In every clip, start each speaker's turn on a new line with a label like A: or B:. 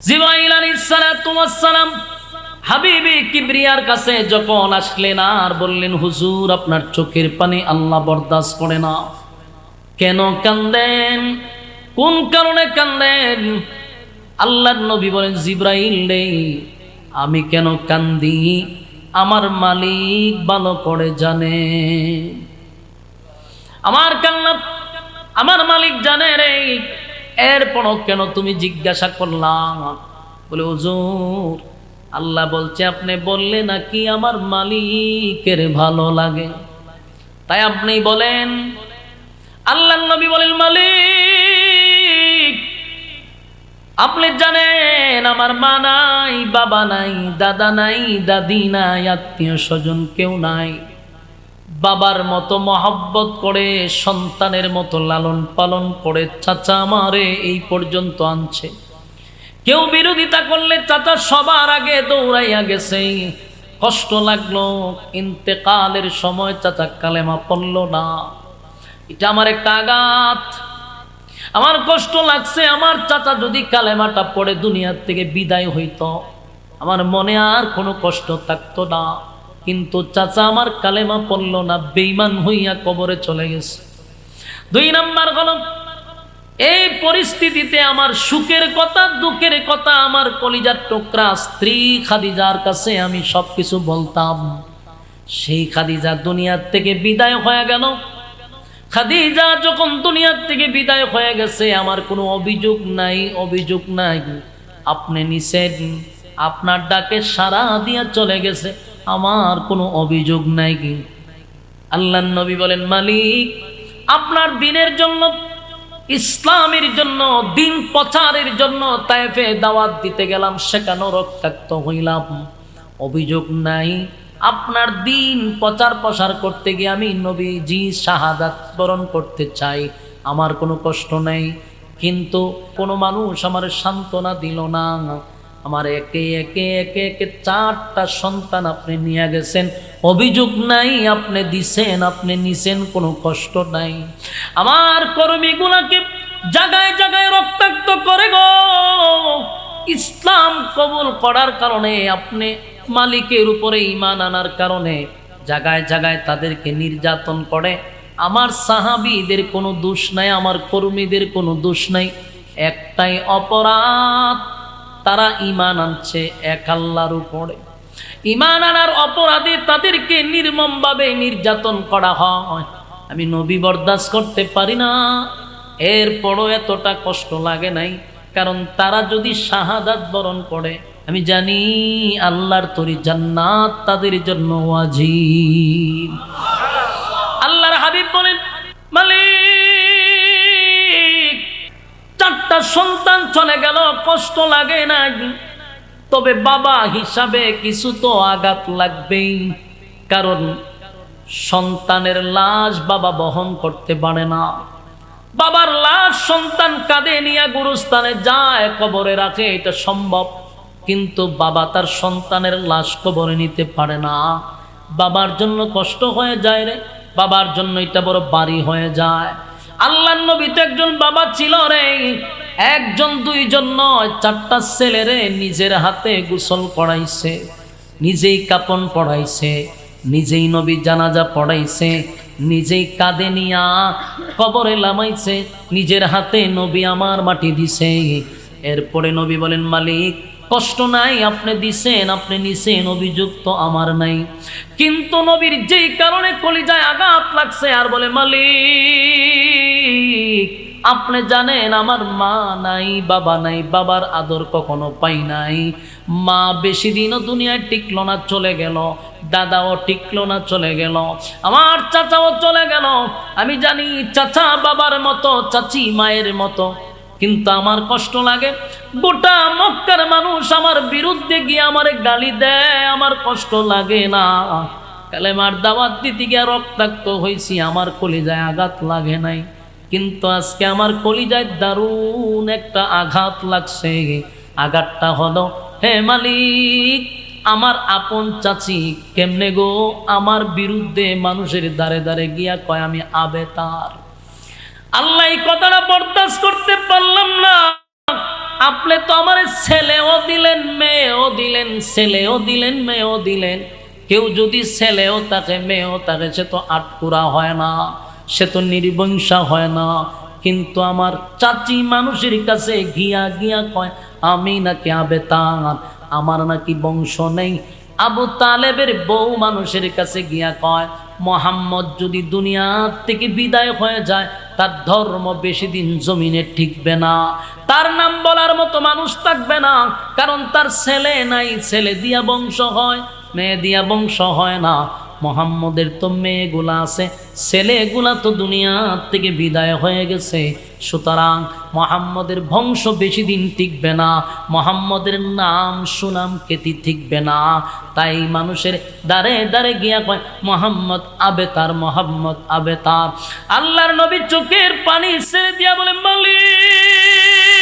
A: জিবরাইল আলাইহিস সালাতু ওয়াস সালাম হাবিবে কিবরিয়ার কাছে যখন আসলেন আর বললেন, হুজুর আপনার চোখের পানি আল্লাহ বরদাস্ত করে না। কেন কান্দেন? কোন কারণে কান্দেন? আল্লাহর নবী বলেন, জিবরাইল রে, আমি কেন কান্দি আমার মালিক ভালো করে জানে। আমার কান্না আমার মালিক জানে রে। এরপরও কেন তুমি জিজ্ঞাসা করলাম? বলে, হুজুর আল্লাহ বলছে আপনি বললে নাকি আমার মালিকের ভালো লাগে, তাই আপনি বলেন। আল্লাহর নবী বলেন, মালিক আপনি জানেন আমার মা নাই, বাবা নাই, দাদা নাই, দাদি নাই, আত্মীয় স্বজন কেউ নাই। বাবার মতো মহব্বত করে, সন্তানের মতো লালন পালন করে চাচা আমারে এই পর্যন্ত আনছে। কেউ বিরোধিতা করলে চাচা সবার আগে দৌড়াইয়া গেছে। কষ্ট লাগলো, ইন্তেকালের সময় চাচা কালেমা পড়ল না। এটা আমার একটা আঘাত। আমার কষ্ট লাগছে, আমার চাচা যদি কালেমাটা পড়ে দুনিয়ার থেকে বিদায় হইতো আমার মনে আর কোনো কষ্ট থাকতো না। কিন্তু চাচা আমার কালেমা পড়ল না, বেঈমান হইয়া কবরে চলে গেছে। 2 নাম্বার হলো, এই পরিস্থিতিতে আমার সুখের কথা, দুঃখের কথা আমার কলিজার টুকরা স্ত্রী খাদিজার কাছে আমি সবকিছু বলতাম। সেই খাদিজা দুনিয়ার থেকে বিদায় হয়ে গেল। খাদিজা যখন দুনিয়ার থেকে বিদায় হয়ে গেছে, আমার কোনো অভিযোগ নাই, অভিযোগ নাই। আপনি নিছেন, আপনার ডাকে সাড়া দিয়া চলে গেছে, আমার কোনো অভিযোগ নাই। কি আল্লাহর নবী বলেন, মালিক আপনার দিনের জন্য, ইসলামের জন্য, দিন প্রচারের জন্য তায়েফে দাওয়াত দিতে গেলাম, সেখানেও রক্তাক্ত হইলাম, অভিযোগ নাই। আপনার দিন প্রচার প্রসার করতে গিয়ে আমি নবীজি শাহাদাত বরণ করতে চাই, আমার কোনো কষ্ট নেই। কিন্তু কোনো মানুষ আমার সান্ত্বনা দিল না। আমার একে একে একে একে 4টা সন্তান আপনি নিয়ে গেছেন, অভিযোগ নাই, আপনি দিছেন, আপনি নিছেন, কোনো কষ্ট নাই। আমার কর্মীগুলাকে জায়গায় জায়গায় রক্তাক্ত করে গো। ইসলাম কবুল করার কারণে, আপনি মালিকের উপরে ঈমান আনার কারণে জায়গায় জায়গায় তাদেরকে নির্যাতন করে। আমার সাহাবীদের কোনো দোষ নাই, আমার কর্মীদের কোনো দোষ নাই। একটাই অপরাধ, তারা ঈমান আনছে এক আল্লাহর উপরে। ঈমান আনার অপরাধে তাদেরকে নির্মমভাবে নির্যাতন করা হয়। আমি নবী বরদাস্ত করতে পারি না। এরপরও এতটা কষ্ট লাগে নাই, কারণ তারা যদি শাহাদাত বরণ করে আমি জানি আল্লাহর তরি জান্নাত তাদের জন্য ওয়াজিব। আল্লাহর হাবিব বলেন, মালিক 4টা সন্তান চলে গেল, কষ্ট লাগে না, তবে বাবা হিসাবে কিছু তো আঘাত লাগবেই। কারণ সন্তানের লাশ বাবা বহন করতে পারে না। বাবার লাশ সন্তান কাঁধে নিয়ে গুরুস্থানে যায়, কবরে রাখে, এটা সম্ভব। কিন্তু বাবা তার সন্তানের লাশ কবরে নিতে পারে না। বাবার জন্য কষ্ট হয়ে যায় রে, বাবার জন্য এটা বড় বাড়ি হয়ে যায়। আল্লাহর নবী তো একজন বাবা ছিল রে, 1 জন 2 জন নয়, 4টা ছেলেরে নিজের হাতে গোসল করাইছে, নিজেই কাপন পড়াইছে, নিজেই নবী জানাজা পড়াইছে, নিজেই কাঁধে নিয়া কবরে লামাইছে, নিজের হাতে নবী আমার মাটি দিছে। এরপরে নবী বলেন, মালিক কষ্ট নাই, আপনি দিছেন, আপনি নিছেন, অভিযোগ তো আমার নাই। কিন্তু নবীর যেই কারণে কলিজায় আঘাত লাগছে, আর বলে, মালিক আপনি জানেন আমার মা নাই, বাবা নাই, বাবার আদর কখনো পাই নাই। মা বেশি দিনও দুনিয়ায় টিকলো না, চলে গেল। দাদাও টিকলো না, চলে গেল। আমার চাচাও চলে গেল। আমি জানি চাচা বাবার মতো, চাচি মায়ের মতো। কিন্তু আমার কষ্ট লাগে, গোটা মক্কার মানুষ আমার বিরুদ্ধে গিয়ে আমারে গালি দেয়, আমার কষ্ট লাগে না। কালেমার দাওয়াত দিতে গিয়ে রক্তাক্ত হয়েছি, আমার কলিজায় আঘাত লাগে নাই। কিন্তু আজকে আমার কলিজায় দারুণ একটা আঘাত লাগছে। আঘাতটা হলো, হে মালিক আমার আপন চাচি কেমনে গো আমার বিরুদ্ধে মানুষের দ্বারে দ্বারে গিয়া কয় আমি আবেতার। আল্লাহ এই কথাটা বরদাস্ত করতে পারলাম না। আপনি তো আমার ছেলেও দিলেন, মেয়েও দিলেন, ছেলেও দিলেন, মেয়েও দিলেন। কেউ যদি ছেলেও থাকে, মেয়েও থাকে, সে তো আটকুরা হয় না, সে তো নির্বংশা হয় না। কিন্তু আমার চাচি মানুষের কাছে গিয়া গিয়া কয়, আমি নাকি আবেতার, আমার নাকি বংশ নেই। আবু তালেবের বউ মানুষের কাছে গিয়া কয়, মোহাম্মদ যদি দুনিয়া থেকে বিদায় হয়ে যায়, তার ধর্ম বেশি দিন জমিনে টিকবে না, তার নাম বলার মতো মানুষ থাকবে না। কারণ তার ছেলে নাই, ছেলে দিয়া বংশ হয়, মেয়ে দিয়া বংশ হয় না। মোহাম্মদের তো মেয়েগুলা আছে, ছেলেগুলা তো দুনিয়া থেকে বিদায় হয়ে গেছে। সুতরাং মোহাম্মদের বংশ বেশি দিন টিকবে না, মোহাম্মদের নাম সুনাম খ্যাতি টিকবে না। তাই মানুষের দ্বারে দ্বারে গিয়া কয়, মোহাম্মদ আবেতার, মোহাম্মদ আবেতার। আল্লাহর নবী চোখের পানি ছেড়ে দিয়া বলে, মালিক,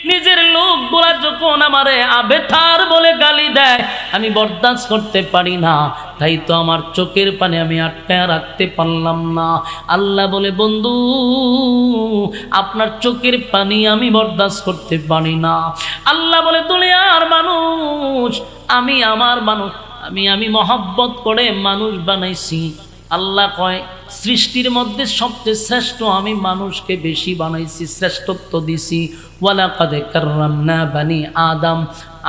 A: নিজের লোকগুলা যখন আমারে আবেতার বলে গালি দেয়, আমি বরদাস্ত করতে পারি না। তাই তো আমার চোখের পানি আমি আটকায় রাখতে পারলাম না। আল্লাহ বলে, বন্ধু, আপনার চোখের পানি আমি বরদাস্ত করতে পারি না। আল্লাহ বলে, দুনিয়ার মানুষ, আমি আমার মানুষ, আমি মহব্বত করে মানুষ বানাইছি। আল্লাহ কয়, সৃষ্টির মধ্যে সবচেয়ে শ্রেষ্ঠ আমি মানুষকে বেশি বানাইছি, শ্রেষ্ঠত্ব দিছি। ওয়ালাকাদ কাররামনা বানি আদম,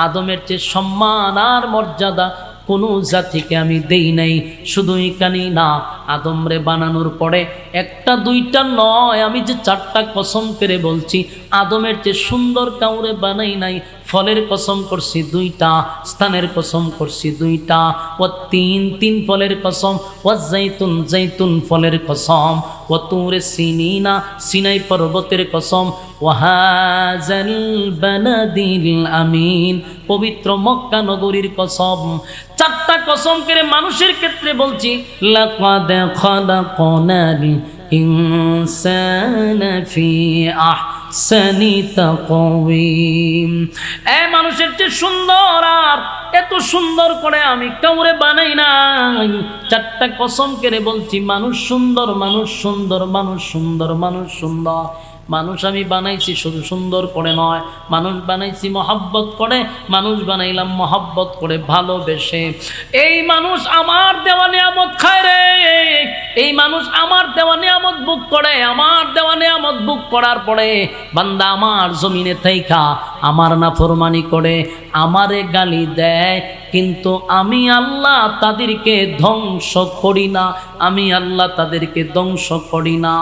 A: আদমের চেয়ে সম্মান আর মর্যাদা কোনো জাতিকে আমি দেই নাই। শুধু এখানেই না, আদমরে বানানোর পরে একটা দুইটা নয়, আমি যে 4টা কসম করে বলছি, আদমের চেয়ে সুন্দর কাউরে বানাই নাই। ফলের কসম করছি 2টা, স্থানের কসম করছি 2টা, ও 3 ফলের কসম, ও জৈতুন ফলের কসম, ও তুরে সিনিনা, সিনাই পর্বতের কসম, ওয়াহাজাল বানাদিল আমিন, পবিত্র মক্কা নগরীর কসম। 4টা কসম করে মানুষের ক্ষেত্রে বলছি, লাকাদ খালাকনাল ইনসানা ফি আহসানি তাকওয়িম। মানুষের চেয়ে সুন্দর আর এত সুন্দর করে আমি কাউরে বানাই নাই। 4টা কসম করে বলছি, মানুষ সুন্দর, মানুষ সুন্দর, মানুষ সুন্দর, মানুষ সুন্দর। মানুষ আমি বানাইছি শুধু সুন্দর করে নয়, মানুষ বানাইছি মহব্বত করে, মানুষ বানাইলাম মহব্বত করে, ভালোবেসে। এই মানুষ আমার দেওয়া নিয়ামত খায় রে, এই মানুষ আমার দেওয়া নিয়ামত বুক করে, আমার দেওয়া নিয়ামত বুক করার পরে বান্দা আমার জমিনে থাইকা আমার নাফরমানি করে, আমারে গালি দেয়, কিন্তু আমি আল্লাহ তাদেরকে ধ্বংস করি না, আমি আল্লাহ তাদেরকে ধ্বংস করি না।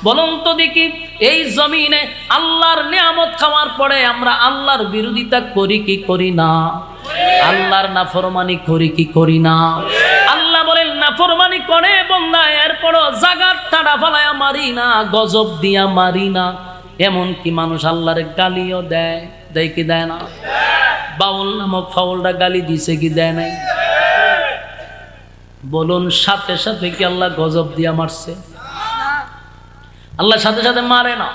A: বলুন তো দেখি, এই জমিনে আল্লাহর নিয়ামত খাওয়ার পরে আমরা আল্লাহর বিরোধিতা করি কি করি না? আল্লাহর নাফরমানি করি কি করি না? আল্লাহ বলেন, নাফরমানি করে বান্দা, এরপরও জাগাত ঠাড়া ফালায়া মারি না, গজব দিয়া মারি না। এমন কি মানুষ আল্লাহর গালিও দেয়, দেয় কি দেয় না? বাউল নামক ফাউলটা গালি দিছে কি দেয় নাই? বলুন, সাথে সাথে কি আল্লাহ গজব দিয়া মারছে? আল্লাহ সাথে সাথে মারে না।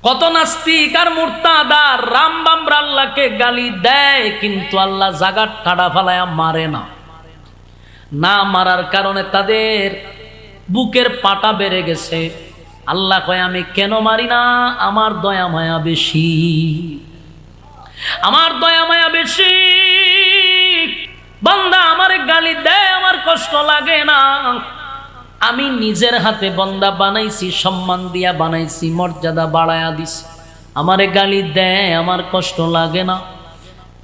A: কত নাস্তিক আর মুরতাদ আর রামবামরা আল্লাহকে গালি দেয়, কিন্তু আল্লাহ জাগাত ঠাড়া ফালায়া মারে না। না মারার কারণে তাদের বুকের পাটা বেড়ে গেছে। আল্লাহ কয়, আমি কেন মারি না? আমার দয়া মায়া বেশি, আমার দয়া মায়া বেশি। বান্দা আমারে গালি দেয়, আমার কষ্ট লাগে না। আমি নিজের হাতে বান্দা বানাইছি, সম্মান দিয়া বানাইছি, মর্যাদা বাড়ায়া দিছি। আমারে গালি দেয়, আমার কষ্ট লাগে না।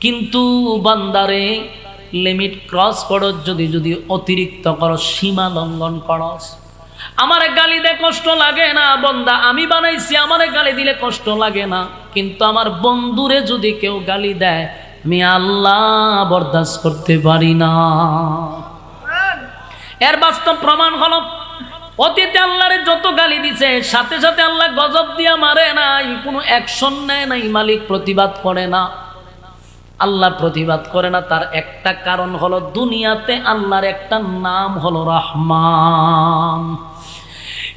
A: কিন্তু বান্দারে লিমিট ক্রস করো, যদি অতিরিক্ত করো, সীমা লঙ্ঘন করস, আমারে গালি দে কষ্ট লাগে না। বন্দা আমি বানাইছি, আমারে গালি দিলে কষ্ট লাগে না। কিন্তু আমার বন্ধুরে যদি কেউ গালি দেয়, আমি আল্লাহ বরদাস্ত করতে পারি না। এর বাস্তব প্রমাণ হলো, অতীতে আল্লাহরে যত গালি দিছে, সাথে সাথে আল্লাহ গজব দিয়া মারে নাই, কোনো অ্যাকশন নেয় নাই, মালিক প্রতিবাদ করে না। আল্লাহ প্রতিবাদ করে না, তার একটা কারণ হলো, দুনিয়াতে আল্লাহর একটা নাম হলো রহমান।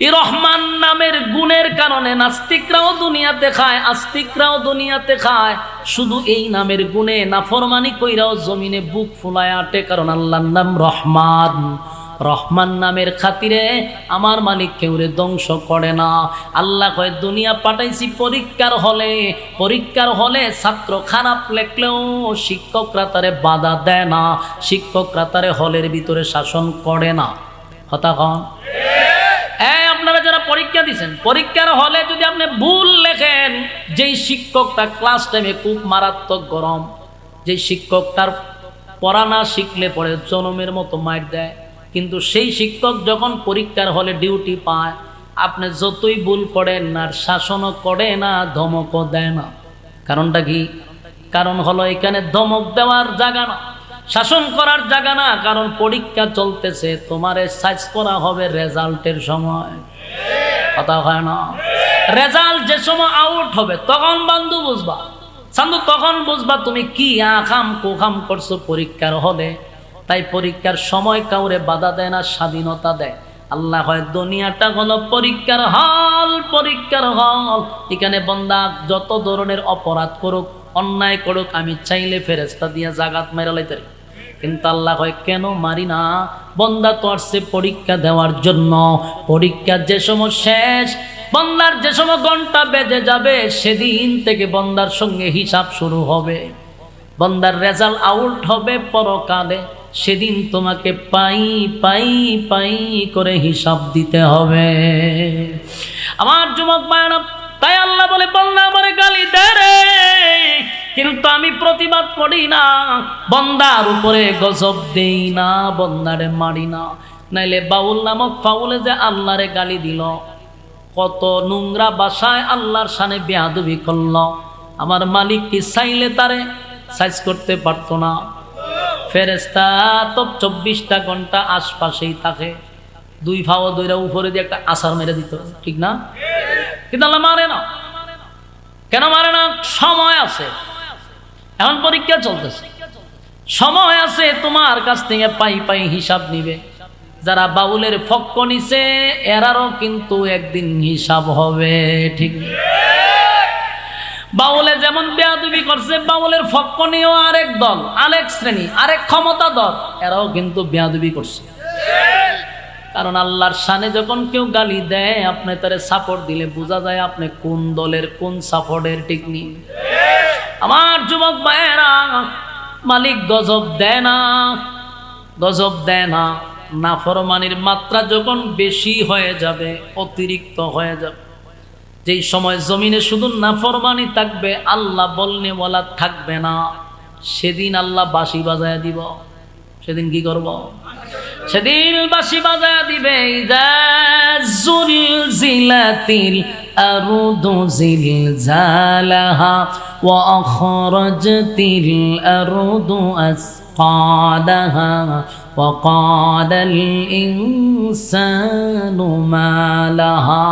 A: এই রহমান নামের গুণের কারণে নাস্তিকরাও দুনিয়াতে খায়, আস্তিকরাও দুনিয়াতে খায়। শুধু এই নামের গুণে নাফরমানি কইরাও জমিনে বুক ফুলায় আটে, কারণ আল্লাহর নাম রহমান। রহমান নামের খাতিরে আমার মালিক কেউরে ধ্বংস করে না। আল্লাহ কয় দুনিয়া পাঠাইছি পরীক্ষার হলে ছাত্র খারাপ লেখলেও শিক্ষকরা তারে বাধা দেয় না, শিক্ষকরা তারে হলের ভিতরে শাসন করে না। কথা কন আপনারা যারা পরীক্ষা দিচ্ছেন, পরীক্ষার হলে যদি আপনি ভুল লেখেন, যেই শিক্ষকটা ক্লাস টাইমে খুব মারাত্মক গরম, যেই শিক্ষকটার পড়া না শিখলে পরে জনমের মতো মার দেয়, কিন্তু সেই শিক্ষক যখন পরীক্ষার হলে ডিউটি পায়, আপনি যতই ভুল করেন আর শাসনও করে না, ধমকও দেয় না। কারণটা কি? কারণ হলো এখানে ধমক দেওয়ার জায়গা না, শাসন করার জায়গা না। কারণ পরীক্ষা চলতেছে, তোমারে সাইজ করা হবে রেজাল্টের সময়। কথা হয় না? রেজাল্ট যে সময় আউট হবে তখন বন্ধু বুঝবা, সান্ধু তখন বুঝবা তুমি কি আখাম কুখাম করছো পরীক্ষার হলে। তাই পরীক্ষার সময় কাউরে বাধা দেয় না, স্বাধীনতা দেয়। আল্লাহ হয় দুনিয়াটা হলো পরীক্ষার হল, পরীক্ষার হল। এখানে বান্দা যত ধরনের অপরাধ করুক, অন্যায় করুক, আমি চাইলে ফেরেশতা দিয়া জাগাত মেরা লাইতে পারি, কিন্তু আল্লাহ হয় কেন মারি না? বান্দা তো আসছে পরীক্ষা দেওয়ার জন্য। পরীক্ষা যে সময় শেষ, বান্দার যে সময় ঘন্টা বেজে যাবে, সেদিন থেকে বান্দার সঙ্গে হিসাব শুরু হবে। বান্দার রেজাল্ট আউট হবে পরকালে, সেদিন তোমাকে পাই পাই পাই করে হিসাব দিতে হবে। আমার যুবক ভাইরা, তাই আল্লাহ বলে বান্দা আমারে গালি দেয় রে, কিন্তু আমি প্রতিবাদ করি না, বান্দার উপরে গজব দেই না, বান্দারে মারি না। নাইলে বাউল নামক ফাউলে যে আল্লাহরে গালি দিল, কত নোংরা ভাষায় আল্লাহর শানে বেয়াদবি করল, আমার মালিক কি চাইলে তারে সাইজ করতে পারতো না? ফেরেশতা তো 24টা ঘন্টা আশপাশেই থাকে, দুই ফাও দুইরা উপরে দিয়ে একটা আছাড় মেরে দিত, ঠিক না? কিন্তু আল্লাহ মারে না। কেন মারে না? সময় আছে, এখন পরীক্ষা চলতেছে, সময় আছে, তোমার কাছ থেকে পাই পাই হিসাব নিবে। যারা বাউলের ফক্ক নিছে এরারও কিন্তু একদিন হিসাব হবে, ঠিক? বাউলে যেমন বেয়াদবি করছে, বাউলের ফক্ক নিয়েও আরেক দল, আরেক শ্রেণী, আরেক ক্ষমতা দল, এরাও কিন্তু বেয়াদবি করছে। কারণ আল্লাহর শানে যখন কেউ গালি দেয়, আপনি তারে সাপোর্ট দিলে বোঝা যায় আপনি কোন দলের, কোন সাপোর্টের, ঠিক নেই? আমার যুবক ভাইয়েরা, মালিক গজব দেয় না, গজব দেয় না। নাফরমানির মাত্রা যখন বেশি হয়ে যাবে, অতিরিক্ত হয়ে যাবে, যেই সময় জমিনে শুধু নাফরমানি থাকবে, আল্লাহ বলনে বলা থাকবে না, সেদিন আল্লাহ বাঁশি বাজায় দিব। সেদিন কি করব? সেদিন বাঁশি বাজায় দিবে। ইযা যুলজিলাতিল আরদু জিলজালাহা ওয়া আখরাজাতিল আরদু আসকালাহা ওয়া ক্বালাল ইনসানু মা লাহা।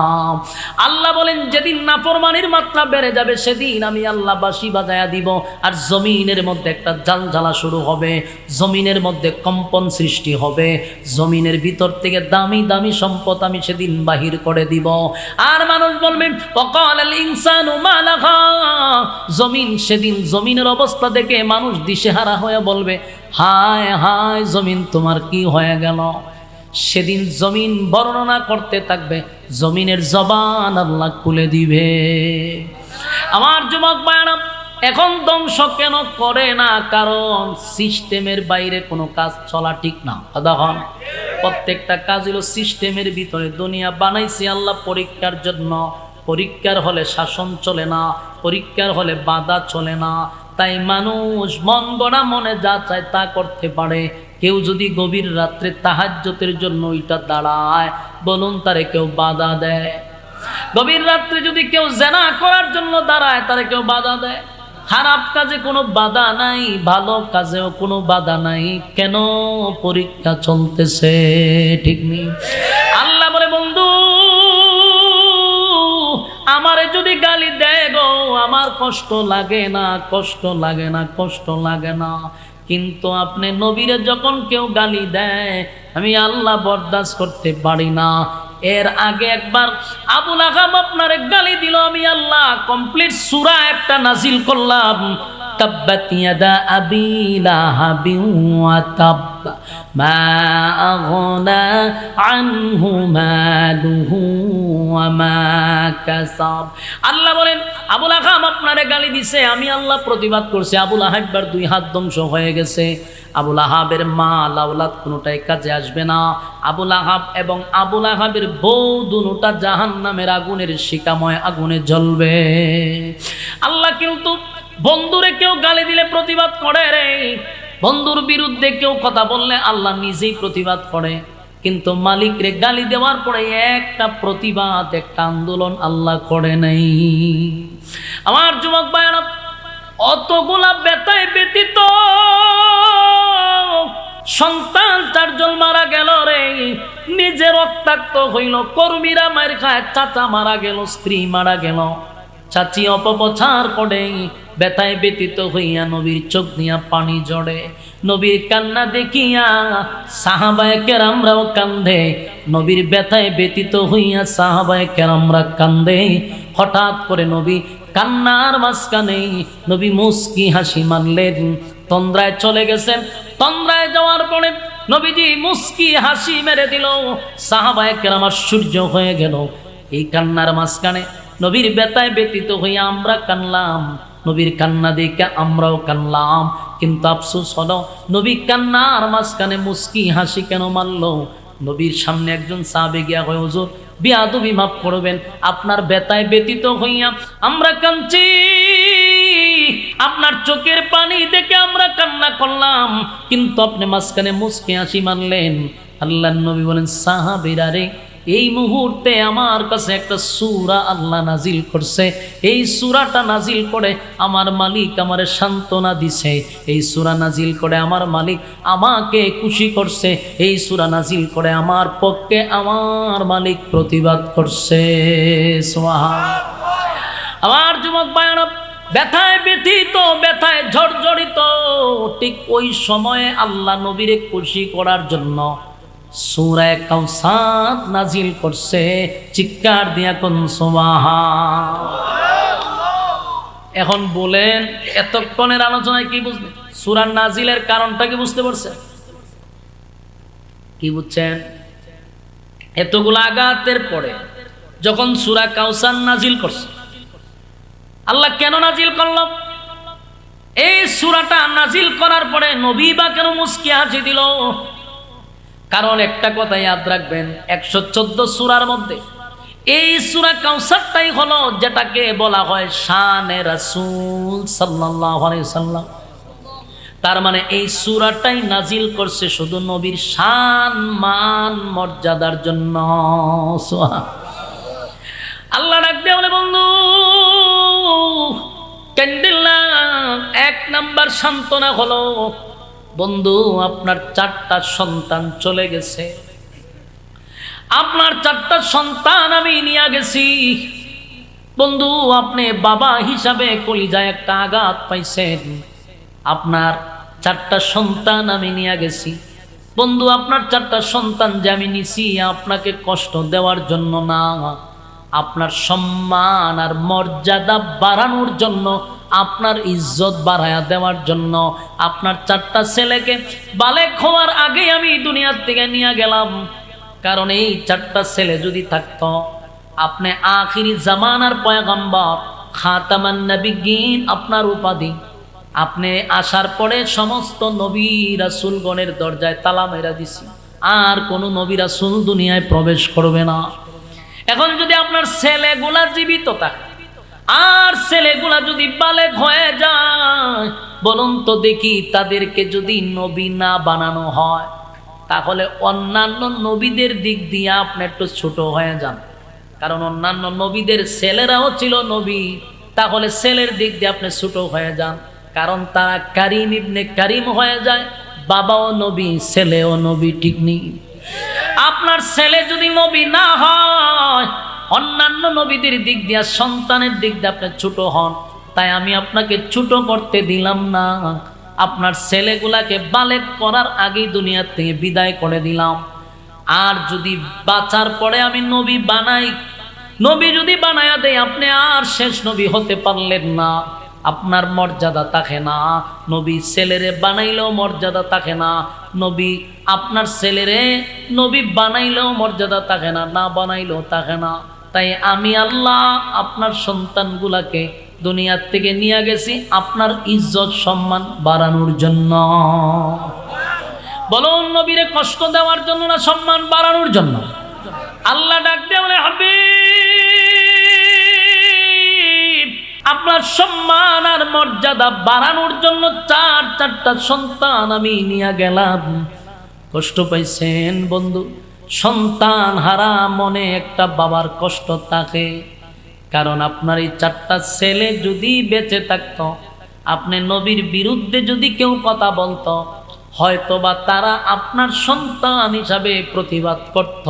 A: আল্লাহ বলেন যেদিন নাফরমানির মাত্রা বেড়ে যাবে, সেদিন আমি আল্লাহ বাঁশি বাজায়া দিব, আর জমিনের মধ্যে একটা জালজালা শুরু হবে, জমিনের মধ্যে কম্পন সৃষ্টি হবে, জমিনের ভিতর থেকে দামি দামি সম্পদ আমি সেদিন বাহির করে দিব। আর মানুষ বলবে ওয়াকালাল ইনসানু মা লাহা। জমিন সেদিন, জমিনের অবস্থা দেখে মানুষ দিশেহারা হয়ে বলবে, হায় হায় জমিন তোমার কি হয়ে গেল? সেদিন জমিন বর্ণনা করতে থাকবে, জমিনের জবান আল্লাহ খুলে দিবে। আমার যুবক ভাইরা, এখন ধ্বংস কেন করে না? কারণ সিস্টেমের বাইরে কোনো কাজ চলা ঠিক না। দেখুন, প্রত্যেকটা কাজ হলো সিস্টেমের ভিতরে। দুনিয়া বানাইছে আল্লাহ পরীক্ষার জন্য। পরীক্ষার হলে শাসন চলে না, পরীক্ষার হলে বাধা চলে না। তাই মানুষ মন গড়া মনে যা চায় তা করতে পারে। কেউ যদি গভীর রাত্রে তাহাজ্জুদের জন্য ওইটা দাঁড়ায়, বলুন তারে কেউ বাধা দেয়? গভীর রাত্রে যদি কেউ জিনা করার জন্য দাঁড়ায়, তারে কেউ বাধা দেয়? খারাপ কাজে কোনো বাধা নাই, ভালো কাজেও কোনো বাধা নাই। কেন? পরীক্ষা চলতেছে, ঠিক নেই? আল্লাহ বলে, বন্ধু আমারে যদি গালি দেয় গো, আমার কষ্ট লাগে না, কষ্ট লাগে না, কষ্ট লাগে না। কিন্তু আপনি নবীরে যখন কেউ গালি দেয়, আমি আল্লাহ বরদাস্ত করতে পারি না। এর আগে একবার আবু লাহাব আপনারে গালি দিল, আমি আল্লাহ কমপ্লিট সূরা একটা নাজিল করলাম। তাব্বাত ইয়াদা আবি লাহাবিন ওয়া তাব মা আগনা আনহু মালুহু ওয়া মা কাসাব। আল্লাহ বলেন আবু লাহাব আপনারে গালি দিছে, আমি আল্লাহ প্রতিবাদ করছি, আবু লাহাবের 2 হাত ধ্বংস হয়ে গেছে। আবু লাহাবের মাল আওলাদ কোনোটাই কাজে আসবে না। আবু লাহাব এবং আবু লাহাবের বউ দুটোটা জাহান্নামের আগুনের শিখাময় আগুনে জ্বলবে। আল্লাহ কিন্তু বন্ধুরে কেউ গালি দিলে প্রতিবাদ করে রে, বন্ধুর বিরুদ্ধে কেউ কথা বললে আল্লাহ নিজেই প্রতিবাদ করে। কিন্তু মালিকরে গালি দেওয়ার পরে একটা প্রতিবাদ, একটা আন্দোলন আল্লাহ করে নাই। আমার যুবক ভাইরা, অতগুলা ব্যথায় ব্যতীত সন্তান 4 জন মারা গেল রে, নিজে রক্তাক্ত হইল, কর্মীরা মার খায়, চাচা মারা গেল, স্ত্রী মারা গেল, চাচি অপপ্রচার করে, ব্যথায় ব্যতীত হইয়া নবীর চোখ দিয়া পানি ঝরে। নবীর কান্না দেখিয়া সাহাবায়ে কেরামরাও কান্দে, নবীর ব্যথায় ব্যতীত হইয়া সাহাবায়ে কেরামরা কান্দে। হঠাৎ করে নবী কান্নার মাঝখানে নবী মুস্কি হাসি মারলেন, তন্দ্রায় চলে গেছেন। তন্দ্রায় যাওয়ার পরে নবীজি মুস্কি হাসি মেরে দিল, সাহাবায়ে কেরাম আশ্চর্য হয়ে গেল। এই কান্নার মাঝখানে নবীর ব্যথায় ব্যতীত হইয়া আমরা কানলাম, নবীর কান্না দেখে আমরাও কানলাম। কিন্তু আফসোস হলো নবী কান্নার মাঝখানে মুস্কি হাসি কেন মারলো? নবীর সামনে একজন সাহাবী গিয়া কয়, হুজুর বিয়াদবি মাফ করবেন, আপনার ব্যথায় ব্যতীত হইয়া আমরা কাঁদছি, আপনার চোখের পানি দেখে আমরা কান্না করলাম, কিন্তু আপনি মাঝখানে মুস্কি হাসি মারলেন। আল্লাহর নবী বলেন, সাহাবীরা রে, এই মুহূর্তে আমার কাছে একটা সূরা আল্লাহ নাজিল করছে, এই সূরাটা নাজিল করে আমার মালিক আমারে সান্ত্বনা দিছে, এই সূরা নাজিল করে আমার মালিক আমাকে খুশি করছে, এই সূরা নাজিল করে আমার পক্ষে আমার মালিক প্রতিবাদ করছে। সুবহানাল্লাহ। আমার যুবক ভাইরা, ব্যথায় ব্যথিত, ব্যথায় ঝরঝরিত, ঠিক ওই সময়ে আল্লাহ নবীরে খুশি করার জন্য সূরা কাউসার নাজিল করছে। চিৎকার দিয়া কোন সুবহানাল্লাহ। এখন বলেন, এতক্ষণের আলোচনায় কি বুঝলেন? সূরা নাজিলের কারণটা কি বুঝতে পারছেন? কি বুঝছেন? এতগুলো আঘাতের পরে যখন সূরা কাউসার নাজিল করছে, আল্লাহ কেন নাজিল করল? এই সূরাটা নাজিল করার পরে নবী বা কেন মুস্কি হাসি দিল? কারণ একটা কথা ইয়াদ রাখবেন, 114 সূরার মধ্যে এই সূরা কাউসারটাই হলো যেটাকে বলা হয় শানে রাসূল সাল্লাল্লাহু আলাইহি সাল্লাম। তার মানে এই সূরাটাই নাজিল করছে শুধু নবীর শান মান মর্যাদার জন্য। আল্লাহ ডাক দিয়ে বলে, বন্ধু কেন্দিল্লা, 1 নাম্বার সান্ত্বনা হলো, বন্ধু আপনার 4টা সন্তান চলে গেছে, আপনার 4টা সন্তান আমি নিয়ে গেছি। বন্ধু আপনি বাবা হিসাবে কলিজায় একটা আঘাত পাইছেন, আপনার 4টা সন্তান আমি নিয়ে গেছি। বন্ধু আপনার 4টা সন্তান যে আমি নিছি আপনাকে কষ্ট দেওয়ার জন্য না, আপনার সম্মান আর মর্যাদা বাড়ানোর জন্য, আপনার ইজ্জত বাড়ায়া দেওয়ার জন্য। আপনার 4টা ছেলেকে বালেক হওয়ার আগে আমি দুনিয়ার থেকে নিয়ে গেলাম, কারণ এই 4টা ছেলে যদি থাকতো, আপনি আখিরি জামানার পয়গম্বর, খাতামান নবিয়্যিন আপনার উপাধি, আপনি আসার পরে সমস্ত নবী রাসূলগণের দরজায় তালা মেরা দিছি, আর কোনো নবী রাসূল দুনিয়ায় প্রবেশ করবে না। এখন যদি আপনার ছেলেগুলা জীবিত থাকে আর ছেলেগুলা যদি বালেক হয়ে যায়, বলুন তো দেখি, তাদেরকে যদি নবী না বানানো হয়, তাহলে অন্যান্য নবীদের দিক দিয়ে আপনি একটু ছোট হয়ে যান। কারণ অন্যান্য নবীদের ছেলেরাও ছিল নবী, তাহলে ছেলের দিক দিয়ে আপনি ছোট হয়ে যান, কারণ তারা কারিম ইবনে কারিম হয়ে যায়, বাবাও নবী ছেলেও নবী, ঠিক নেই? আপনার ছেলে যদি নবী না হয়, অন্যান্য নবীদের দিক দিয়ে সন্তানের দিক দিয়ে আপনি ছোট হন, তাই আমি আপনাকে ছোট করতে দিলাম না, আপনার ছেলেগুলাকে বালেক করার আগেই দুনিয়া থেকে বিদায় করে দিলাম। আর যদি বাঁচার পরে আমি নবী বানাই, নবী যদি বানায়া দেয়, আপনি আর শেষ নবী হতে পারলেন না। আপনার মর্যাদা থাকে না। নবী ছেলেরে বানাইলেও মর্যাদা থাকে না, নবী আপনার ছেলেরে নবী বানাইলেও মর্যাদা থাকে না, না বানাইলেও থাকে না। তাই আমি আল্লাহ আপনার সন্তানগুলাকে দুনিয়ার থেকে নিয়ে গেছি আপনার ইজ্জত সম্মান বাড়ানোর জন্য। বলুন, নবীরে কষ্ট দেওয়ার জন্য না সম্মান বাড়ানোর জন্য? আল্লাহ ডাক দিয়ে বলে, হাবিব আপনার সম্মান আর মর্যাদা বাড়ানোর জন্য চারটা সন্তান আমি নিয়ে গেলাম। কষ্ট পাইছেন বন্ধু? সন্তান হারা মনে একটা বাবার কষ্ট থাকে, কারণ আপনার এই চারটা ছেলে যদি বেঁচে থাকতো, আপনি নবীর বিরুদ্ধে যদি কেউ কথা বলতো, হয়তোবা তারা আপনার সন্তান হিসাবে প্রতিবাদ করত।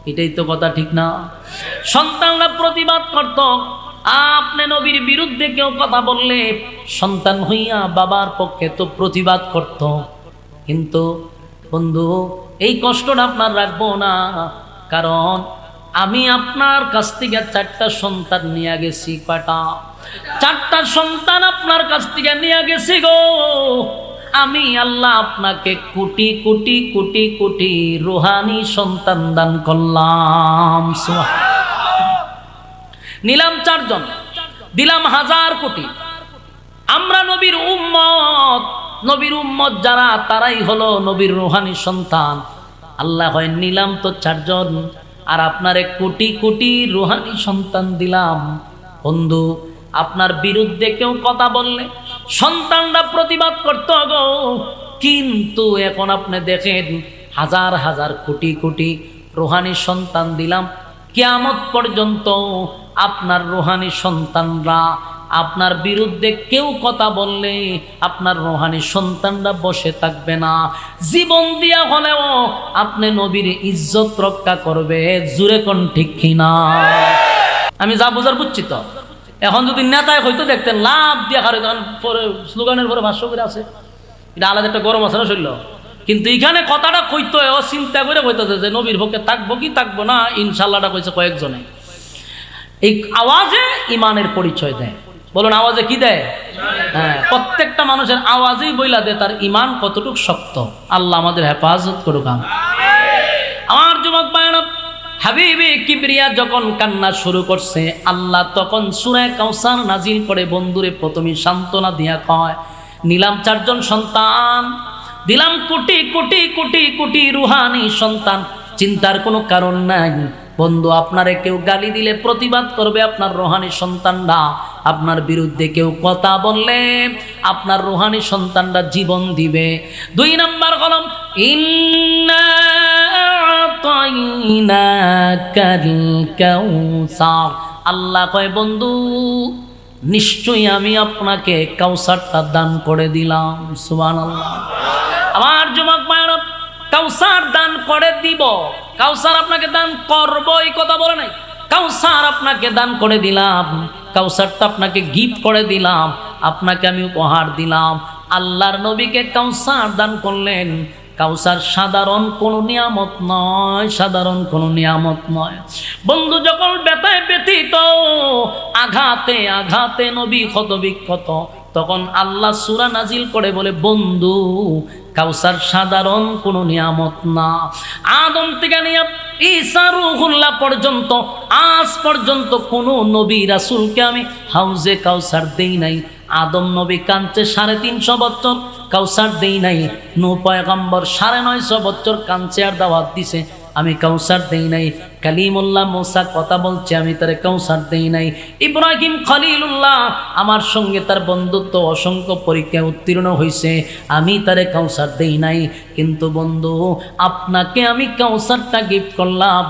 A: এটাই তো কথা, ঠিক না? সন্তানরা প্রতিবাদ করত। আপনি নবীর বিরুদ্ধে কেউ কথা বললে সন্তান হইয়া বাবার পক্ষে তো প্রতিবাদ করত। কিন্তু বন্ধু, এই কষ্টটা আপনার রাখবো না, কারণ আমি আপনার কাছ থেকে চারটা সন্তান নিয়ে গেছি। কয়টা? চারটা সন্তান আপনার কাছ থেকে নিয়ে গেছি গো। আমি আল্লাহ আপনাকে কোটি কোটি কোটি কোটি রুহানি সন্তান দান করলাম। নিলাম চারজন, দিলাম 1000 কোটি। আমরা নবীর উম্মত, নবীর উম্মত যারা তারাই হলো নবীর রুহানি সন্তান। আল্লাহ হয় নিলাম তো 4 জন, আর আপনারে কোটি কোটি রুহানি সন্তান দিলাম। বন্ধু, আপনার বিরুদ্ধে কেউ কথা বললে সন্তানরা প্রতিবাদ করতে গো, কিন্তু এখন আপনি দেখেন 1000 1000 কোটি কোটি রুহানি সন্তান দিলাম। কিয়ামত পর্যন্ত আপনার রুহানি সন্তানরা আপনার বিরুদ্ধে কেউ কথা বললে আপনার রুহানি সন্তানরা বসে থাকবে না, জীবন দিয়া হলেও আপনি নবীর ইজ্জত রক্ষা করবে। জুরে কোন ঠিক কিনা? আমি যা বুঝার বুঝছি তো। এখন যদি নেতায় হয়তো দেখতেন লাভ দিয়া খারে, পরে স্লোগানের পরে ভাষ্য করে আছে, এটা আলাদা একটা গরম আছে না শৈল। কিন্তু এখানে কথাটা কইতো ও চিন্তা করে কইতেছে যে নবীর পক্ষে থাকবো কি থাকবো না। ইনশাল্লাহটা কইছে কয়েকজনে। এই আওয়াজে ইমানের পরিচয় দেয়। বলুন, আওয়াজে কি দেয়? হ্যাঁ, প্রত্যেকটা মানুষের আওয়াজেই বইলা দেয় তার ইমান কতটুক শক্ত। আল্লাহ আমাদের হেফাজত করুক। আমার যুবক ভাইরা, হাবিবে কিবরিয়া যখন কান্না শুরু করছে, আল্লাহ তখন সূরা কাউসার নাজিল করে বন্ধুরে প্রথমে সান্ত্বনা দিয়া কয়, নিলাম 4 জন সন্তান, দিলাম কোটি কোটি কোটি কোটি রুহানি সন্তান। চিন্তার কোনো কারণ নাই বন্ধু। আপনারে কেউ গালি দিলে প্রতিবাদ করবে আপনার রুহানি সন্তানরা, আপনার বিরুদ্ধে কেউ কথা বললে আপনার রুহানি সন্তানরা জীবন দিবে। 2 নাম্বার কলম, ইন্না আতাইনাকাল কাউসার। আল্লাহ কয় বন্ধু, নিশ্চয়ই আমি আপনাকে কাউসারটা দান করে দিলাম। সুবহানাল্লাহ। আমার যুবক ভাইরা, কাউসার দান করে দিব, কাউসার আপনাকে দান করব এই কথা বলে নাই। কাউসার আপনাকে দান করে দিলাম, কাউসারটা আপনাকে গিফট করে দিলাম, আপনাকে আমি উপহার দিলাম। আল্লাহর নবীকে কাউসার দান করলেন। কাউসার সাধারণ কোনো নিয়ামত নয়, সাধারণ কোনো নিয়ামত নয় বন্ধু। যখন ব্যথায় ব্যথিত, আঘাতে আঘাতে নবী ক্ষত বিক্ষত, তখন আল্লাহ সূরা নাজিল করে বলে, বন্ধু কাউসার সাধারণ কোনো নিয়ামত না। আদম থেকে নিয়ে ঈসা রূহুল্লাহ পর্যন্ত, আজ পর্যন্ত কোনো নবী রাসূলকে আমি হাউজে কাউসার দেই নাই। আদম নবী কাঁদছে 350 বছর, কাউসার দেই নাই। নূহ পয়গম্বর 950 বছর কাঁদছে আর দাওয়াত দিছে, আমি কাউসার দেই নাই। কালিমুল্লাহ মুসা কথা বলছে, আমি তারে কাউসার দেই নাই। ইব্রাহিম খলিলুল্লাহ আমার সঙ্গে তার বন্ধুত্ব অসংখ্য পরীক্ষায় উত্তীর্ণ হয়েছে, আমি তারে কাউসার দেই নাই। কিন্তু বন্ধু, আপনাকে আমি কাউসারটা গিফট করলাম।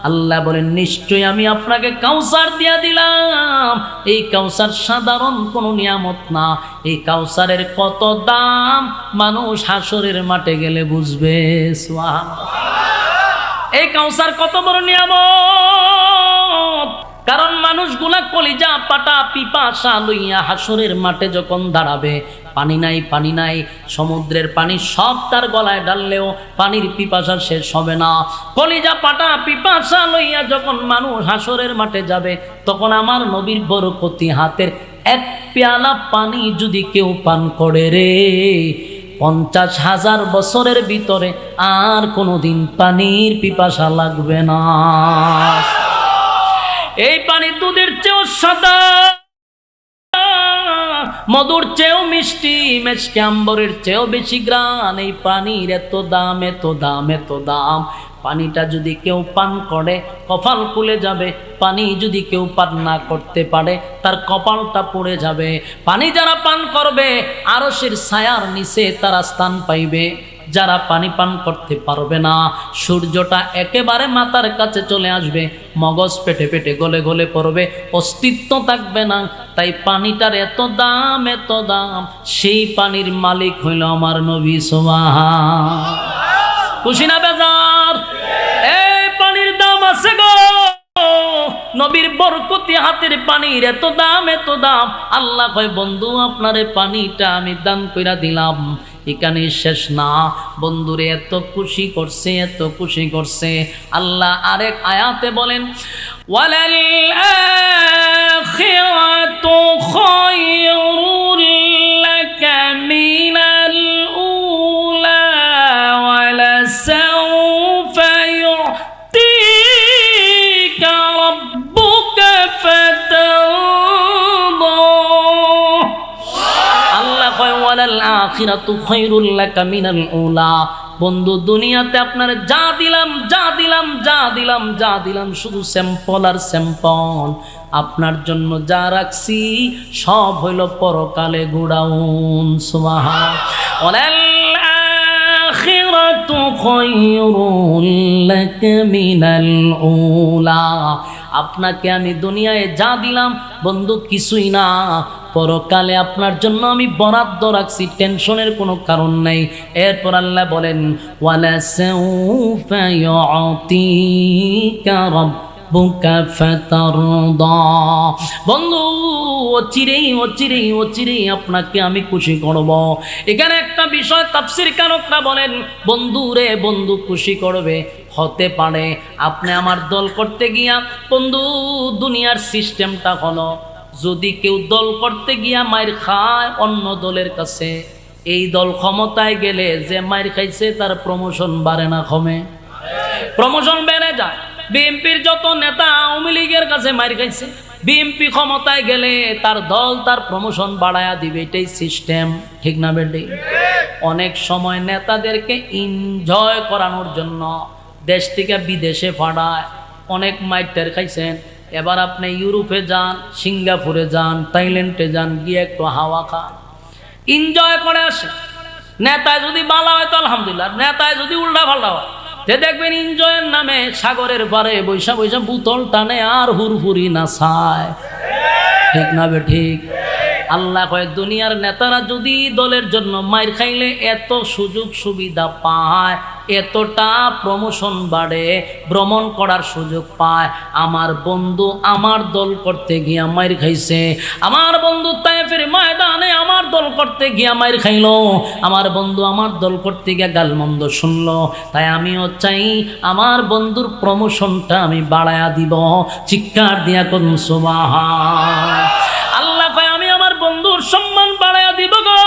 A: আল্লাহ বলেন, নিশ্চয়ই আমি আপনাকে কাউসার দিয়া দিলাম। এই কাউসার সাধারণ কোনো নিয়ামত না। এই কাউসারের কত দাম মানুষ হাসরের মাঠে গেলে বুঝবে। সুবহানাল্লাহ। এই কাউসার কত বড় নিয়ামত, কারণ মানুষগুলা কলিজা পাটা পিপাসা লইয়া হাসরের মাঠে যখন দাঁড়াবে, পানি নাই পানি নাই, সমুদ্রের পানি সব তার গলায় ডাললেও পানির পিপাসা শেষ হবে না। কলিজা পাটা পিপাসা লইয়া যখন মানুষ হাসরের মাঠে যাবে, তখন আমার নবীর বরকতি হাতের এক পেয়ালা পানি যদি কেউ পান করে রে, 50,000 বছরের ভিতরে আর কোনোদিন পানির পিপাসা লাগবে না। এই পানি দুধের চেয়েও সাদা, মধুর চেয়েও মিষ্টি, মেশকে আম্বরের চেয়েও বেশি গ্রান। এই পানির এত দাম, এত দাম, এত দাম। পানিটা যদি কেউ পান করে কপাল খুলে যাবে, পানি যদি কেউ পান না করতে পারে তার কপালটা পড়ে যাবে। পানি যারা পান করবে আরশের ছায়ার নিচে তারা স্থান পাইবে। যারা পানি পান করতে পারবে না, সূর্যটা একেবারে মাথার কাছে চলে আসবে, মগজ পেটে পেটে গলে গলে পড়বে, অস্তিত্ব থাকবে না। তাই পানিটার এত দাম, এত দাম। সেই পানির মালিক হইল আমার নবী। সুবহান। খুশি না বেজার? এই পানির দাম আছে গো। নবীর বরকতি হাতের পানির এত দাম, এত দাম। আল্লাহ কয় বন্ধু আপনারে পানিটা আমি দান কইরা দিলাম। এখানে শেষ না, বন্ধুরে এত খুশি করছে, এত খুশি করছে। আল্লাহ আরেক আয়াতে বলেন, ওয়ালাল আখিরাতু খায়রুল লাকা মিনাল উলা ওয়ালাসাউফা ইউ'তিকা রাব্বুকা ফাতারদা। আল্লাহ কয় ওয়ালাল আখিরাতু খায়রুল লাকা মিনাল উলা। বন্ধু দুনিয়াতে আপনার যা দিলাম, যা দিলাম, যা দিলাম, যা দিলাম, শুধু স্যাম্পল আর স্যাম্পল। আপনার জন্য যা রাখছি সব হইল পরকালে গোডাউন। সুবহান। ওয়ালাল আখিরাতু খায়রুল লাকা মিনাল উলা। আপনাকে আমি দুনিয়ায় যা দিলাম বন্ধু কিছুই না, পরকালে আপনার জন্য আমি বরাদ্দ রাখছি, টেনশনের কোনো কারণ নাই। এরপর আল্লাহ বলেন, ওয়ালা সাউফা ইউ'তিকা রাব্বুকা ফাতারদা। বন্ধু অচিরেই অচিরেই অচিরেই আপনাকে আমি খুশি করব। এখানে একটা বিষয় তাফসীরকারকরা বলেন, বন্ধু রে, বন্ধু খুশি করবে হতে পারে আপনি আমার দল করতে গিয়া। বন্ধু দুনিয়ার সিস্টেমটা হলো, যদি কেউ দল করতে গিয়া মাইর খায় অন্য দলের কাছে, এই দল ক্ষমতায় গেলে যে মাইর খাইছে তার প্রমোশন বাড়ে না কমে? প্রমোশন বেড়ে যায়। বিএনপির যত নেতা আওয়ামী লীগের কাছে মাইর খাইছে, বিএনপি ক্ষমতায় গেলে তার দল তার প্রমোশন বাড়ায়া দিবে। এটাই সিস্টেম, ঠিক না বেটি? অনেক সময় নেতাদেরকে এনজয় করানোর জন্য দেশ থেকে বিদেশে পাঠায়। অনেক মাইটার খাইছেন। এবার আপনি ইউরোপে যান, সিঙ্গাপুরে যান, থাইল্যান্ডে যান, গিয়ে একটু হাওয়া খান, এনজয় করে আসে। নেতায় যদি বালা হয় তো আলহামদুলিল্লাহ, নেতায় যদি উল্টা পাল্টা হয় যে দেখবেন এনজয়ের নামে সাগরের পারে বৈশা বৈশা বোতল টানে আর হুরহুরি নাচায়, ঠিক না বে ঠিক? আল্লাহ কয় দুনিয়ার নেতারা যদি দলের জন্য মাইর খাইলে এত সুযোগ সুবিধা পায়, এতটা প্রমোশন বাড়ে, ভ্রমণ করার সুযোগ পায়। আমার বন্ধু আমার দল করতে গিয়া মাইর খাইছে, আমার বন্ধু তায়েফের ময়দানে আমার দল করতে গিয়া মাইর খাইলো, আমার বন্ধু আমার দল করতে গিয়া গালমন্দ শুনলো। তাই আমিও চাই আমার বন্ধুর প্রমোশনটা আমি বাড়ায়া দিব। চিৎকার দিয়া করুন সুবহান। আল্লাহ কয় আমি আমার বন্ধুর সম্মান বাড়ায়া দিব গো,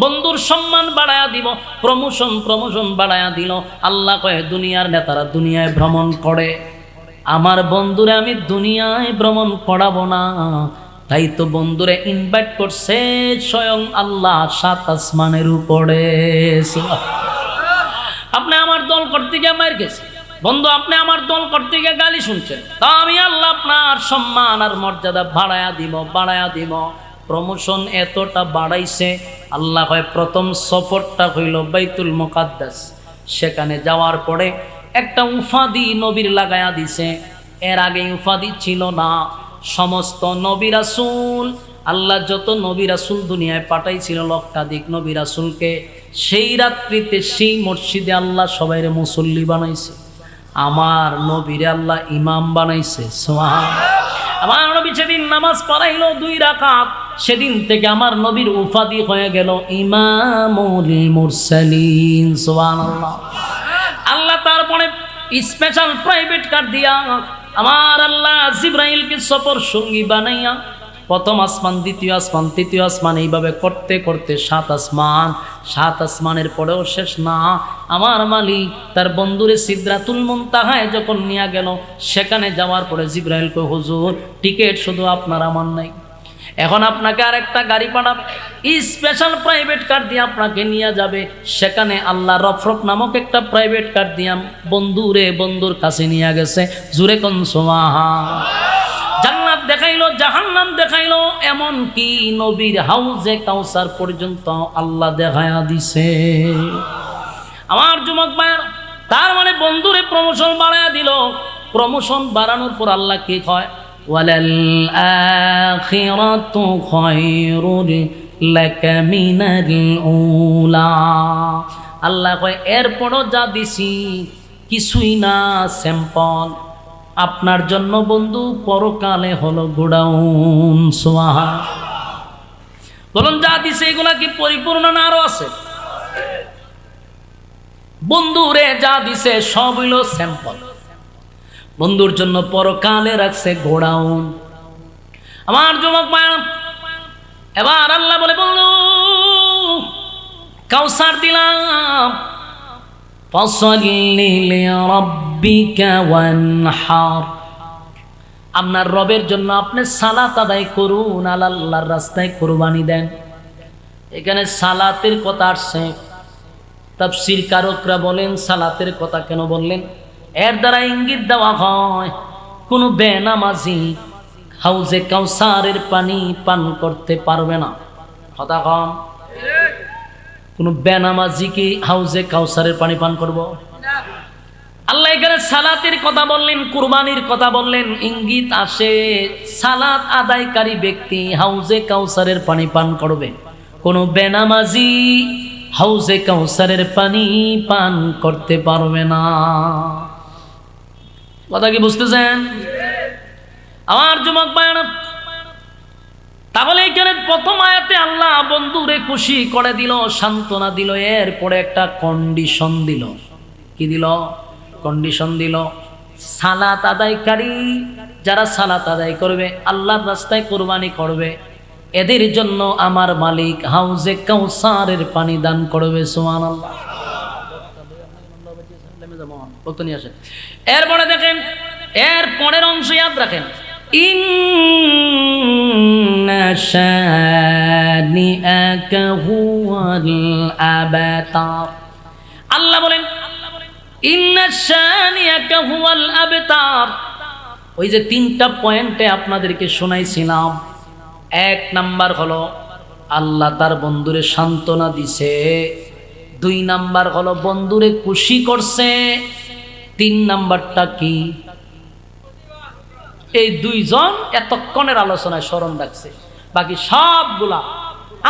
A: বন্ধুর সম্মান বাড়ায়া দিব। প্রমোশন প্রমোশন বাড়ায়া দিল। আল্লাহ কয় দুনিয়ার নেতারা দুনিয়ায় ভ্রমণ করে, আমার বন্ধুরে আমি দুনিয়ায় ভ্রমণ করাবো না। তাই তো বন্ধুরে ইনভাইট করছে স্বয়ং আল্লাহ 7 আসমানের উপরে। আপনি আমার দল করতে গিয়ে মার গেছে বন্ধু, আপনি আমার দল করতে গিয়ে গালি শুনছেন, তা আমি আল্লাহ আপনার সম্মান আর মর্যাদা বাড়ায়া দিব, বাড়ায়া দিব। প্রমোশন এতটা বাড়াইছে, আল্লাহ হয় প্রথম সফরটা হইল বাইতুল মুকাদ্দাস। সেখানে যাওয়ার পরে একটা উফাদি নবীর লাগায়া দিছে। এর আগে উফাদি ছিল না। সমস্ত নবী রাসূল, আল্লাহ যত নবী রাসূল দুনিয়ায় পাঠাইছিল লক্ষাধিক নবী রাসূলকে, সেই রাত্রিতে সেই মসজিদে আল্লাহ সবাইরে মুসল্লি বানাইছে। আমার নবীরে আল্লাহ ইমাম বানাইছে। সুবহান। আমার নবী সেদিন নামাজ পড়াইল 2 রাকাত, সেদিন থেকে আমার নবীর উপাধি হয়ে গেল ইমামুল মুরসালিন। সুবহানাল্লাহ। আল্লাহ তারপরে স্পেশাল প্রাইভেট কার দিয়া আমার আল্লাহ জিবরাইলকে সফর সঙ্গী বানাইয়া প্রথম আসমান, দ্বিতীয় আসমান, তৃতীয় আসমান, এইভাবে করতে করতে 7 আসমান। 7 আসমানের পরেও শেষ না। আমার মালিক তার বন্ধুরে সিদরাতুল মুনতাহায় যখন নিয়ে গেল, সেখানে যাওয়ার পরে জিবরাইল কয়, হুজুর টিকিট শুধু আপনার আমার নাই, এখন আপনাকে আর একটা গাড়ি পাঠাবে, স্পেশাল প্রাইভেট কার দিয়ে আপনাকে নিয়ে যাবে। সেখানে আল্লাহ রফরফ নামক একটা প্রাইভেট কার দিয়া বন্ধুর কাছে নিয়ে গেছে। জুরে কোন সুবহান। জান্নাত দেখাইলো, জাহান্নাম দেখাইলো, এমন কি নবীর হাউজে কাউসার পর্যন্ত আল্লাহ দেখায়া দিছে। আমার যুবক ভাইয়ের, তার মানে বন্ধুরে প্রমোশন বাড়ায়া দিল। প্রমোশন বাড়ানোর পর আল্লাহ কি কয়, ওয়ালাল আখিরাতু খায়রুল লাকা মিনাল উলা। আল্লাহ কয় এরপরও যা দিছি কিছুই না, স্যাম্পল। আপনার জন্য বন্ধু পরকালে হলো গোডাউন। সুবহান। বলুন যা দিছে এগুলা কি পরিপূর্ণ না আরো আছে? বন্ধুরে যা দিছে সব হইল স্যাম্পল। বন্ধুর জন্য পরকালে রাখছে গোডাউন। আমার যুবক ভাই, এবার আল্লাহ বলে, বন্ধু কাউসার দিলাম, ফাসাল্লি লিরাব্বিকা ওয়ানহার। আপনার রবের জন্য আপনি সালাত আদায় করুন, আল্লাহর রাস্তায় কুরবানি দেন। এখানে সালাতের কথা আসছে। তাফসীর কারকরা বলেন সালাতের কথা কেন বললেন, এর দ্বারা ইঙ্গিত দেওয়া হয় কোনো বেনামাজি হাউজে কাউসারের পানি পান করতে পারবে না। কথা কম। কোনো বেনামাজি কি হাউজে কাউসারের পানি পান করব? আল্লাহ এখানে সালাতের কথা বললেন, কুরবানির কথা বললেন, ইঙ্গিত আসে সালাত আদায়কারী ব্যক্তি হাউজে কাউসারের পানি পান করবে। কোনো বেনামাজি হাউজে কাউসারের পানি পান করতে পারবে না। কথা কি বুঝতেছেন আমার যুবক ভাইরা? তাহলে এখানে প্রথম আয়াতে আল্লাহ বন্ধুরে খুশি করে দিল, সান্ত্বনা দিল, এরপরে একটা কন্ডিশন দিল। কি দিল? কন্ডিশন দিল। সালাত আদায়কারী যারা সালাত আদায় করবে, আল্লাহর রাস্তায় কুরবানি করবে, এদের জন্য আমার মালিক হাউজে কাউসারের পানি দান করবে। সুবহানাল্লাহ। এরপরে দেখেন, এর পরের অংশ ইয়াদ রাখেন, ইন্না শানিআকা হুয়াল আবতার। আল্লাহ বলেন ইন্না শানিআকা হুয়াল আবতার। ওই যে 3টা পয়েন্টে আপনাদেরকে শোনাইছিলাম, 1 নাম্বার হলো আল্লাহ তার বন্ধুরে সান্ত্বনা দিছে, 2 নাম্বার হলো বন্ধুরে খুশি করছে, 3 নাম্বারটা কি? এই 2 জন এতক্ষণের আলোচনায় স্মরণ রাখছে, বাকি সবগুলা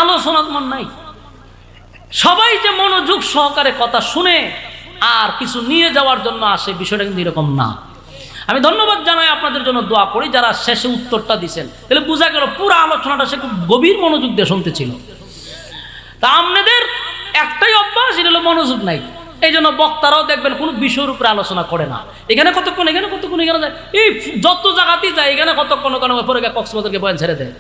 A: আলোচনার মন নাই। সবাই যে মনোযোগ সহকারে কথা শুনে আর কিছু নিয়ে যাওয়ার জন্য আসে, বিষয়টা কিন্তু এরকম না। আমি ধন্যবাদ জানাই, আপনাদের জন্য দোয়া করি যারা শেষে উত্তরটা দিচ্ছেন, তাহলে বোঝা গেল পুরো আলোচনাটা সে খুব গভীর মনোযোগ দিয়ে শুনতেছিল। তা আপনাদের একটাই অভ্যাস, এটা হলো মনোযোগ নাই। এই জন্য বক্তারাও দেখবেন কোনো বিষয়ের উপরে আলোচনা করে না। এখানে কতক্ষণ, এখানে কতক্ষণ, এখানে যায়, এই যত জায়গাতেই যায়, এখানে কতক্ষণ ওখানে পরে কক্সবাজারকে বয়ান ছেড়ে দেয়।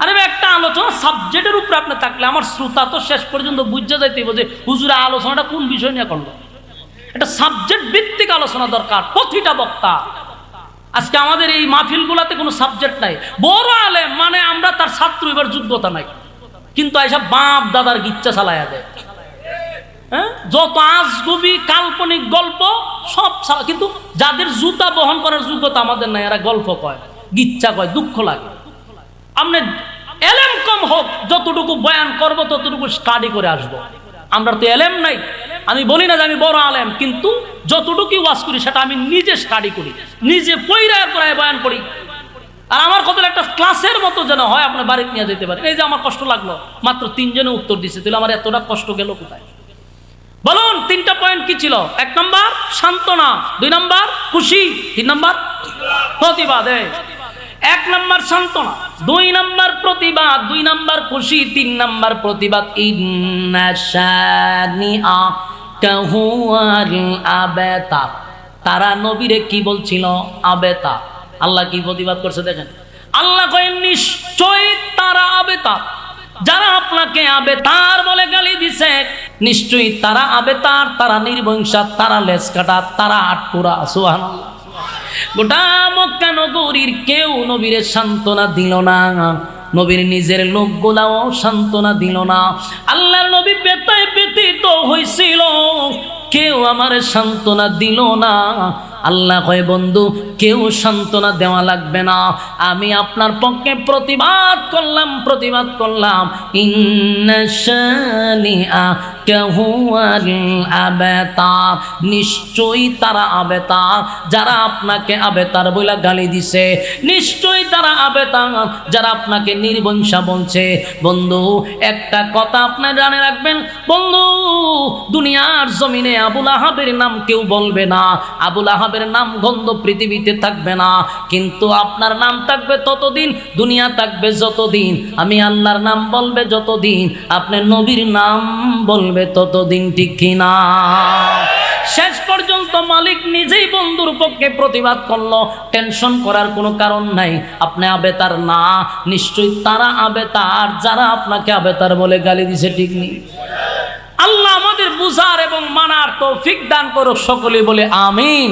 A: আরে একটা আলোচনা সাবজেক্টের উপরে আপনি থাকলে আমার শ্রোতা তো শেষ পর্যন্ত বুঝতে যাইতে যে হুজুরা আলোচনাটা কোন বিষয় নিয়ে করলো। এটা সাবজেক্ট ভিত্তিক আলোচনা দরকার প্রতিটা বক্তা। আজকে আমাদের এই মাহফিলগুলোতে কোনো সাবজেক্ট নাই। বড় আলেম মানে আমরা তার ছাত্র, এবার যোগ্যতা নাই, কিন্তু এইসব বাপ দাদার গিচ্ছা চালায়া দেয়। হ্যাঁ, যত আজগুবি কাল্পনিক গল্প সব, কিন্তু যাদের জুতা বহন করার যোগ্যতা আমাদের নাই, এরা গল্প কয়, গিচ্ছা কয়, দুঃখ লাগে। আপনি এলেম কম হোক, যতটুকু বয়ান করবো ততটুকু স্টাডি করে আসবো। আমরা তো এলেম নাই, আমি বলি না যে আমি বড় আলেম, কিন্তু যতটুকু ওয়াজ করি সেটা আমি নিজে স্টাডি করি, নিজে পয়রায় পড়ায় বয়ান করি। আর আমার কথা একটা ক্লাসের মতো যেন হয়, আপনার বাড়িতে নিয়ে যেতে পারে। এই যে আমার কষ্ট লাগলো, মাত্র 3 জনে উত্তর দিচ্ছে, তাহলে আমার এতটা কষ্ট গেল কোথায়? বলুন 3টা পয়েন্ট কি ছিল? 1 নাম্বার সান্ত্বনা, 2 নাম্বার খুশি, 3 নাম্বার প্রতিবাদ। 1 নাম্বার সান্ত্বনা, 2 নাম্বার প্রতিবাদ, 2 নাম্বার খুশি, 3 নাম্বার প্রতিবাদ। ইন্না শানিআকা হুয়াল আবতার। তারা নবীরে কি বলছিল? আবেতা। আল্লাহ কি প্রতিবাদ করছে দেখেন, আল্লাহ কয় নিশ্চয়ই তারা আবেতার, যারা আপনাকে আবেতার বলে গালি দিছে নিশ্চয়ই তারা আবেতার, তারা নির্বংশা, তারা লেজ কাটা, তারা আটপুরা। সুবহানাল্লাহ। গোটা মক্কা নগরীর কেউ নবীরে সান্ত্বনা দিল না, নবীর নিজের লোকগুলাও সান্ত্বনা দিল না। আল্লাহর নবী ব্যথায় ব্যথিত হয়েছিল, কেউ আমার সান্ত্বনা দিল না। আল্লাহ কয় বন্ধু কেউ সান্ত্বনা দেওয়া লাগবে না, আমি আপনার পক্ষে প্রতিবাদ করলাম। ইন্না শানিআকা হুয়াল আবতার, নিশ্চয়ই তারা আবেতার যারা আপনাকে আবেতার বলে গালি দিছে, নিশ্চয়ই তারা আবেতার যারা আপনাকে নির্বংশা বলছে। বন্ধু একটা কথা আপনার জানে রাখবেন বন্ধু, দুনিয়ার জমিনে আবুল আহাবের নাম কেউ বলবে না, আবুল আহাবের নাম গন্ধ পৃথিবীতে থাকবে না, কিন্তু আপনার নাম থাকবে ততদিন, দুনিয়া থাকবে যতদিন, আমি আল্লাহর নাম বলবে যতদিন, আপনি নবীর নাম বলবে ততদিন, ঠিক কিনা? শেষ পর্যন্ত মালিক নিজেই বন্ধুর পক্ষে প্রতিবাদ করলো। টেনশন করার কোনো কারণ নাই, আপনি আবেতার না, নিশ্চয়ই তারা আবেতার যারা আপনাকে আবেতার বলে গালি দিছে, ঠিক নেই? আল্লাহ আমাদের বুঝার এবং মানার তৌফিক দান করুক, সকলে বলে আমিন।